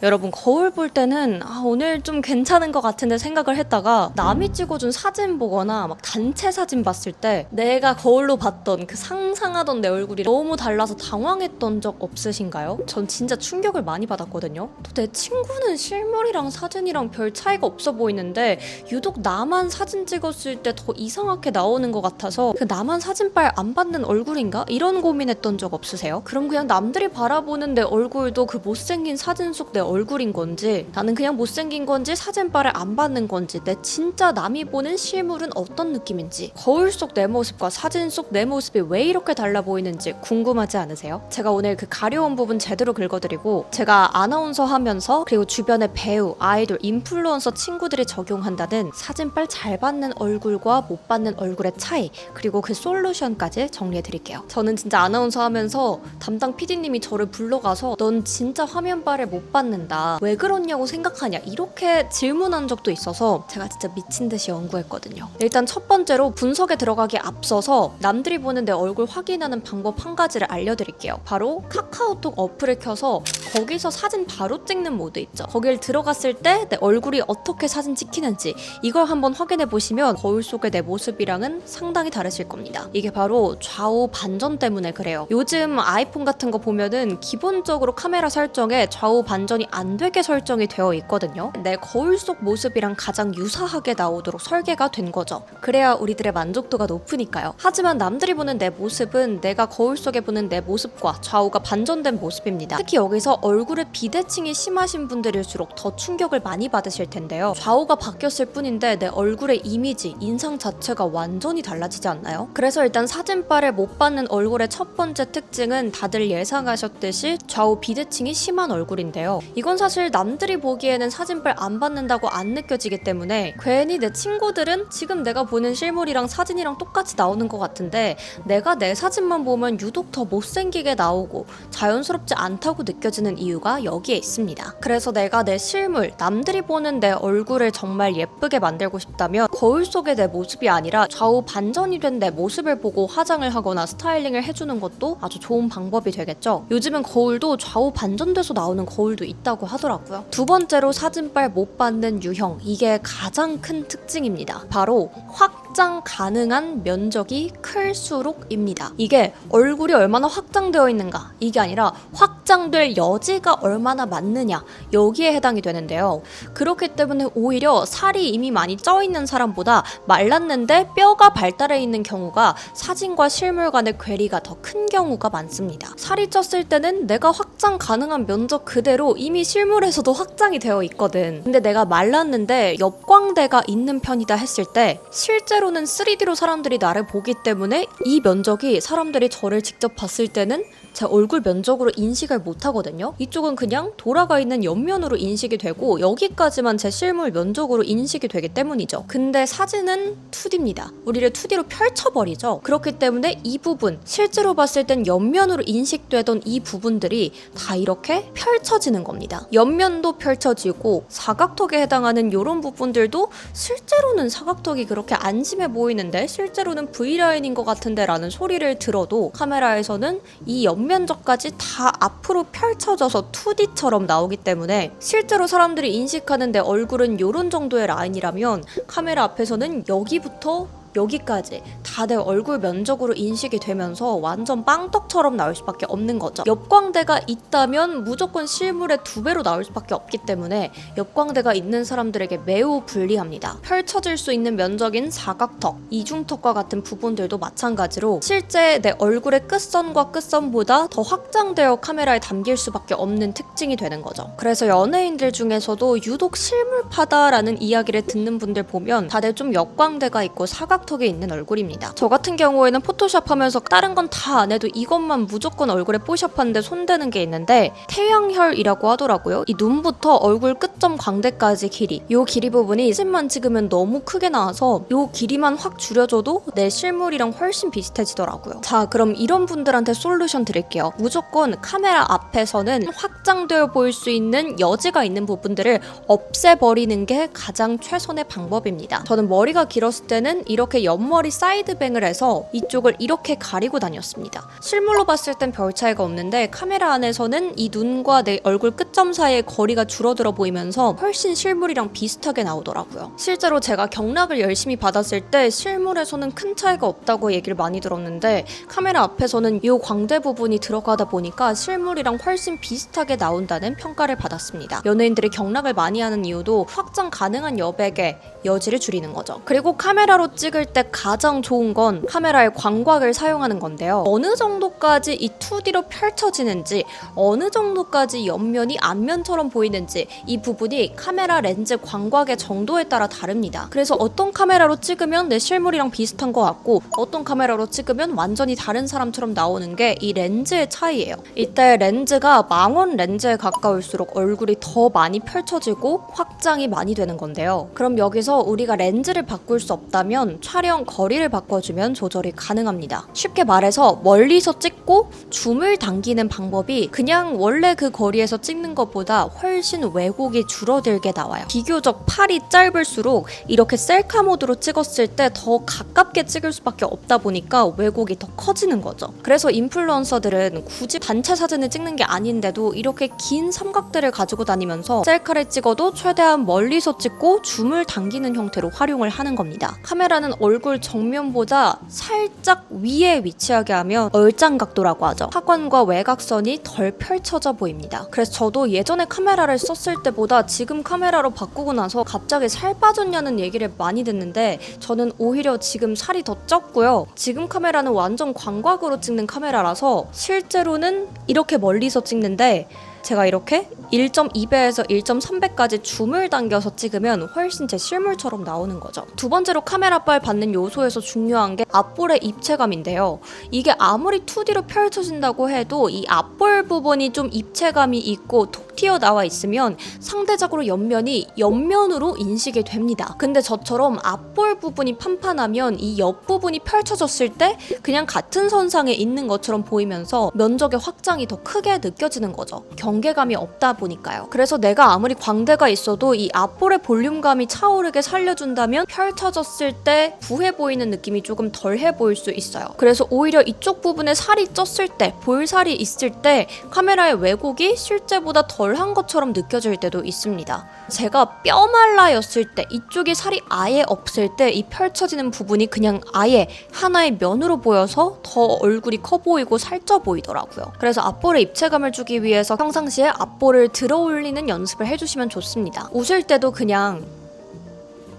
여러분, 거울 볼 때는 오늘 좀 괜찮은 것 같은데 생각을 했다가 남이 찍어준 사진 보거나 막 단체 사진 봤을 때 내가 거울로 봤던 그 상상하던 내 얼굴이 너무 달라서 당황했던 적 없으신가요? 전 진짜 충격을 많이 받았거든요. 또 내 친구는 실물이랑 사진이랑 별 차이가 없어 보이는데 유독 나만 사진 찍었을 때 더 이상하게 나오는 것 같아서 그 나만 사진빨 안 받는 얼굴인가? 이런 고민했던 적 없으세요? 그럼 그냥 남들이 바라보는 내 얼굴도 그 못생긴 사진 속 내 얼굴인 건지, 나는 그냥 못생긴 건지 사진빨을 안 받는 건지, 내 진짜 남이 보는 실물은 어떤 느낌인지, 거울 속 내 모습과 사진 속 내 모습이 왜 이렇게 달라 보이는지 궁금하지 않으세요? 제가 오늘 그 가려운 부분 제대로 긁어드리고, 제가 아나운서 하면서 그리고 주변의 배우, 아이돌, 인플루언서 친구들이 적용한다는 사진빨 잘 받는 얼굴과 못 받는 얼굴의 차이, 그리고 그 솔루션까지 정리해드릴게요. 저는 진짜 아나운서 하면서 담당 PD님이 저를 불러가서 넌 진짜 화면빨을 못 받는다, 왜 그렇냐고 생각하냐, 이렇게 질문한 적도 있어서 제가 진짜 미친 듯이 연구했거든요. 일단 첫 번째로 분석에 들어가기 앞서서 남들이 보는 내 얼굴 확인하는 방법 한 가지를 알려드릴게요. 바로 카카오톡 어플을 켜서 거기서 사진 바로 찍는 모드 있죠. 거길 들어갔을 때 내 얼굴이 어떻게 사진 찍히는지 이걸 한번 확인해 보시면 거울 속의 내 모습이랑은 상당히 다르실 겁니다. 이게 바로 좌우 반전 때문에 그래요. 요즘 아이폰 같은 거 보면은 기본적으로 카메라 설정에 좌우 반전이 안 되게 설정이 되어 있거든요. 내 거울 속 모습이랑 가장 유사하게 나오도록 설계가 된 거죠. 그래야 우리들의 만족도가 높으니까요. 하지만 남들이 보는 내 모습은 내가 거울 속에 보는 내 모습과 좌우가 반전된 모습입니다. 특히 여기서 얼굴에 비대칭이 심하신 분들일수록 더 충격을 많이 받으실 텐데요. 좌우가 바뀌었을 뿐인데 내 얼굴의 이미지, 인상 자체가 완전히 달라지지 않나요? 그래서 일단 사진빨을 못 받는 얼굴의 첫 번째 특징은 다들 예상하셨듯이 좌우 비대칭이 심한 얼굴인데요. 이건 사실 남들이 보기에는 사진빨 안 받는다고 안 느껴지기 때문에 괜히 내 친구들은 지금 내가 보는 실물이랑 사진이랑 똑같이 나오는 것 같은데 내가 내 사진만 보면 유독 더 못생기게 나오고 자연스럽지 않다고 느껴지는 이유가 여기에 있습니다. 그래서 내가 내 실물, 남들이 보는 내 얼굴을 정말 예쁘게 만들고 싶다면 거울 속의 내 모습이 아니라 좌우 반전이 된 내 모습을 보고 화장을 하거나 스타일링을 해주는 것도 아주 좋은 방법이 되겠죠. 요즘은 거울도 좌우 반전돼서 나오는 거울도 있다고 하더라고요. 두 번째로 사진빨 못 받는 유형, 이게 가장 큰 특징입니다. 바로 확장 가능한 면적이 클수록입니다. 이게 얼굴이 얼마나 확장되어 있는가, 이게 아니라 확장될 여지가 얼마나 많느냐, 여기에 해당이 되는데요. 그렇기 때문에 오히려 살이 이미 많이 쪄 있는 사람보다 말랐는데 뼈가 발달해 있는 경우가 사진과 실물 간의 괴리가 더 큰 경우가 많습니다. 살이 쪘을 때는 내가 확장 가능한 면적 그대로 이미 실물에서도 확장이 되어 있거든. 근데 내가 말랐는데 옆광대가 있는 편이다 했을 때 실제로는 3D로 사람들이 나를 보기 때문에 이 면적이 사람들이 저를 직접 봤을 때는 제 얼굴 면적으로 인식을 못 하거든요. 이쪽은 그냥 돌아가 있는 옆면으로 인식이 되고 여기까지만 제 실물 면적으로 인식이 되기 때문이죠. 근데 사진은 2D입니다. 우리를 2D로 펼쳐버리죠. 그렇기 때문에 이 부분, 실제로 봤을 땐 옆면으로 인식되던 이 부분들이 다 이렇게 펼쳐지는 겁니다. 옆면도 펼쳐지고 사각턱에 해당하는 이런 부분들도 실제로는 사각턱이 그렇게 안 심해 보이는데 실제로는 V라인인 것 같은데 라는 소리를 들어도 카메라에서는 이 옆면적까지 다 앞으로 펼쳐져서 2D처럼 나오기 때문에 실제로 사람들이 인식하는 내 얼굴은 이런 정도의 라인이라면 카메라 앞에서는 여기부터 여기까지 다 내 얼굴 면적으로 인식이 되면서 완전 빵떡처럼 나올 수밖에 없는 거죠. 옆광대가 있다면 무조건 실물의 2배로 나올 수밖에 없기 때문에 옆광대가 있는 사람들에게 매우 불리합니다. 펼쳐질 수 있는 면적인 사각턱, 이중턱과 같은 부분들도 마찬가지로 실제 내 얼굴의 끝선과 끝선보다 더 확장되어 카메라에 담길 수밖에 없는 특징이 되는 거죠. 그래서 연예인들 중에서도 유독 실물파다라는 이야기를 듣는 분들 보면 다들 좀 옆광대가 있고 사각턱에 있는 얼굴입니다. 저 같은 경우에는 포토샵 하면서 다른 건 다 안 해도 이것만 무조건 얼굴에 뽀샵하는데 손대는 게 있는데 태양혈이라고 하더라고요. 이 눈부터 얼굴 끝점 광대까지 길이, 요 길이 부분이 사진만 찍으면 너무 크게 나와서 요 길이만 확 줄여줘도 내 실물이랑 훨씬 비슷해지더라고요. 자, 그럼 이런 분들한테 솔루션 드릴게요. 무조건 카메라 앞에서는 확장되어 보일 수 있는 여지가 있는 부분들을 없애버리는 게 가장 최선의 방법입니다. 저는 머리가 길었을 때는 이렇게 이렇게 옆머리 사이드뱅을 해서 이쪽을 이렇게 가리고 다녔습니다. 실물로 봤을 땐 별 차이가 없는데 카메라 안에서는 이 눈과 내 얼굴 끝점 사이의 거리가 줄어들어 보이면서 훨씬 실물이랑 비슷하게 나오더라고요. 실제로 제가 경락을 열심히 받았을 때 실물에서는 큰 차이가 없다고 얘기를 많이 들었는데 카메라 앞에서는 이 광대 부분이 들어가다 보니까 실물이랑 훨씬 비슷하게 나온다는 평가를 받았습니다. 연예인들이 경락을 많이 하는 이유도 확장 가능한 여백의 여지를 줄이는 거죠. 그리고 카메라로 찍을 때 가장 좋은 건 카메라의 광각을 사용하는 건데요. 어느 정도까지 이 2D로 펼쳐지는지, 어느 정도까지 옆면이 앞면처럼 보이는지 이 부분이 카메라 렌즈 광각의 정도에 따라 다릅니다. 그래서 어떤 카메라로 찍으면 내 실물이랑 비슷한 것 같고 어떤 카메라로 찍으면 완전히 다른 사람처럼 나오는 게 이 렌즈의 차이예요. 이때 렌즈가 망원 렌즈에 가까울수록 얼굴이 더 많이 펼쳐지고 확장이 많이 되는 건데요. 그럼 여기서 우리가 렌즈를 바꿀 수 없다면 촬영 거리를 바꿔주면 조절이 가능합니다. 쉽게 말해서 멀리서 찍고 줌을 당기는 방법이 그냥 원래 그 거리에서 찍는 것보다 훨씬 왜곡이 줄어들게 나와요. 비교적 팔이 짧을수록 이렇게 셀카 모드로 찍었을 때 더 가깝게 찍을 수밖에 없다 보니까 왜곡이 더 커지는 거죠. 그래서 인플루언서들은 굳이 단체 사진을 찍는 게 아닌데도 이렇게 긴 삼각대를 가지고 다니면서 셀카를 찍어도 최대한 멀리서 찍고 줌을 당기는 형태로 활용을 하는 겁니다. 카메라는 얼굴 정면보다 살짝 위에 위치하게 하면 얼짱 각도라고 하죠. 하관과 외곽선이 덜 펼쳐져 보입니다. 그래서 저도 예전에 카메라를 썼을 때보다 지금 카메라로 바꾸고 나서 갑자기 살 빠졌냐는 얘기를 많이 듣는데 저는 오히려 지금 살이 더 쪘고요. 지금 카메라는 완전 광각으로 찍는 카메라라서 실제로는 이렇게 멀리서 찍는데 제가 이렇게 1.2배에서 1.3배까지 줌을 당겨서 찍으면 훨씬 제 실물처럼 나오는 거죠. 두 번째로 카메라빨 받는 요소에서 중요한 게 앞볼의 입체감인데요. 이게 아무리 2D로 펼쳐진다고 해도 이 앞볼 부분이 좀 입체감이 있고 톡 튀어나와 있으면 상대적으로 옆면이 옆면으로 인식이 됩니다. 근데 저처럼 앞볼 부분이 판판하면 이 옆부분이 펼쳐졌을 때 그냥 같은 선상에 있는 것처럼 보이면서 면적의 확장이 더 크게 느껴지는 거죠. 경계감이 없다 보니까요. 그래서 내가 아무리 광대가 있어도 이 앞볼의 볼륨감이 차오르게 살려준다면 펼쳐졌을 때 부해 보이는 느낌이 조금 덜해 보일 수 있어요. 그래서 오히려 이쪽 부분에 살이 쪘을 때, 볼살이 있을 때 카메라의 왜곡이 실제보다 덜한 것처럼 느껴질 때도 있습니다. 제가 뼈말라였을 때, 이쪽에 살이 아예 없을 때 이 펼쳐지는 부분이 그냥 아예 하나의 면으로 보여서 더 얼굴이 커 보이고 살쪄 보이더라고요. 그래서 앞볼에 입체감을 주기 위해서 평상시에 앞볼을 들어 올리는 연습을 해주시면 좋습니다. 웃을 때도 그냥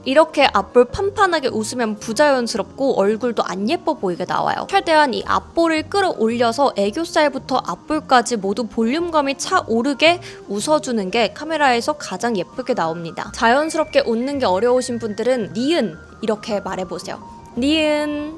이렇게 앞볼 판판하게 웃으면 부자연스럽고 얼굴도 안 예뻐 보이게 나와요. 최대한 이 앞볼을 끌어올려서 애교살부터 앞볼까지 모두 볼륨감이 차오르게 웃어주는 게 카메라에서 가장 예쁘게 나옵니다. 자연스럽게 웃는 게 어려우신 분들은 니은 이렇게 말해보세요. 니은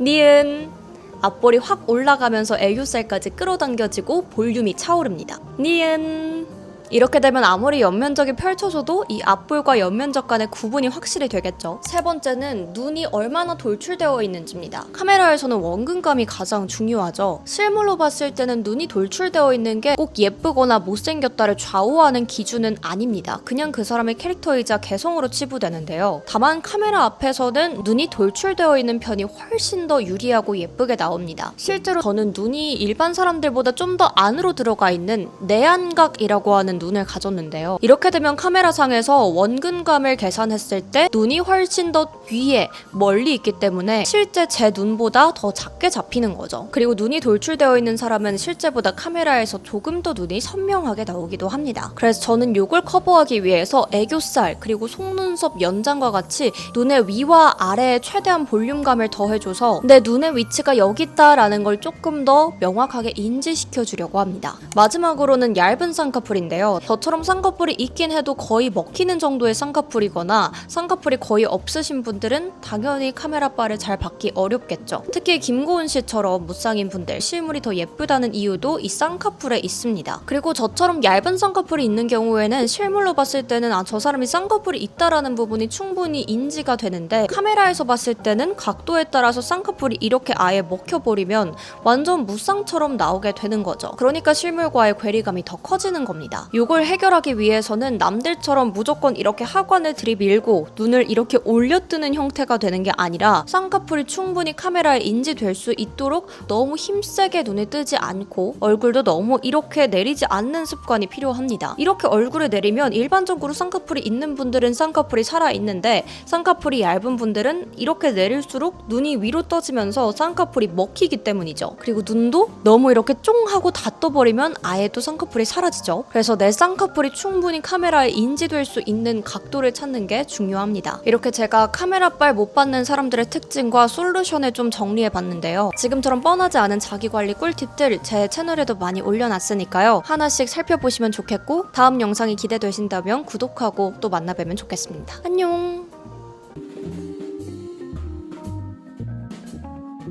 니은. 앞볼이 확 올라가면서 애교살까지 끌어당겨지고 볼륨이 차오릅니다. 니은. 이렇게 되면 아무리 옆면적이 펼쳐져도 이 앞볼과 옆면적 간의 구분이 확실히 되겠죠. 세 번째는 눈이 얼마나 돌출되어 있는지입니다. 카메라에서는 원근감이 가장 중요하죠. 실물로 봤을 때는 눈이 돌출되어 있는 게 꼭 예쁘거나 못생겼다를 좌우하는 기준은 아닙니다. 그냥 그 사람의 캐릭터이자 개성으로 치부되는데요. 다만 카메라 앞에서는 눈이 돌출되어 있는 편이 훨씬 더 유리하고 예쁘게 나옵니다. 실제로 저는 눈이 일반 사람들보다 좀 더 안으로 들어가 있는 내안각이라고 하는 눈을 가졌는데요. 이렇게 되면 카메라상에서 원근감을 계산했을 때 눈이 훨씬 더 위에 멀리 있기 때문에 실제 제 눈보다 더 작게 잡히는 거죠. 그리고 눈이 돌출되어 있는 사람은 실제보다 카메라에서 조금 더 눈이 선명하게 나오기도 합니다. 그래서 저는 이걸 커버하기 위해서 애교살 그리고 속눈썹 연장과 같이 눈의 위와 아래에 최대한 볼륨감을 더해줘서 내 눈의 위치가 여기 있다라는 걸 조금 더 명확하게 인지시켜 주려고 합니다. 마지막으로는 얇은 쌍꺼풀인데요. 저처럼 쌍꺼풀이 있긴 해도 거의 먹히는 정도의 쌍꺼풀이거나 쌍꺼풀이 거의 없으신 분들은 당연히 카메라빨을 잘 받기 어렵겠죠. 특히 김고은 씨처럼 무쌍인 분들 실물이 더 예쁘다는 이유도 이 쌍꺼풀에 있습니다. 그리고 저처럼 얇은 쌍꺼풀이 있는 경우에는 실물로 봤을 때는 저 사람이 쌍꺼풀이 있다라는 부분이 충분히 인지가 되는데 카메라에서 봤을 때는 각도에 따라서 쌍꺼풀이 이렇게 아예 먹혀버리면 완전 무쌍처럼 나오게 되는 거죠. 그러니까 실물과의 괴리감이 더 커지는 겁니다. 이걸 해결하기 위해서는 남들처럼 무조건 이렇게 하관을 들이밀고 눈을 이렇게 올려뜨는 형태가 되는 게 아니라 쌍꺼풀이 충분히 카메라에 인지될 수 있도록 너무 힘세게 눈에 뜨지 않고 얼굴도 너무 이렇게 내리지 않는 습관이 필요합니다. 이렇게 얼굴을 내리면 일반적으로 쌍꺼풀이 있는 분들은 쌍꺼풀이 살아있는데 쌍꺼풀이 얇은 분들은 이렇게 내릴수록 눈이 위로 떠지면서 쌍꺼풀이 먹히기 때문이죠. 그리고 눈도 너무 이렇게 쫑 하고 다 떠버리면 아예 또 쌍꺼풀이 사라지죠. 그래서 내 쌍꺼풀이 충분히 카메라에 인지될 수 있는 각도를 찾는 게 중요합니다. 이렇게 제가 카메라빨 못 받는 사람들의 특징과 솔루션을 좀 정리해봤는데요. 지금처럼 뻔하지 않은 자기관리 꿀팁들 제 채널에도 많이 올려놨으니까요. 하나씩 살펴보시면 좋겠고 다음 영상이 기대되신다면 구독하고 또 만나뵈면 좋겠습니다. 안녕!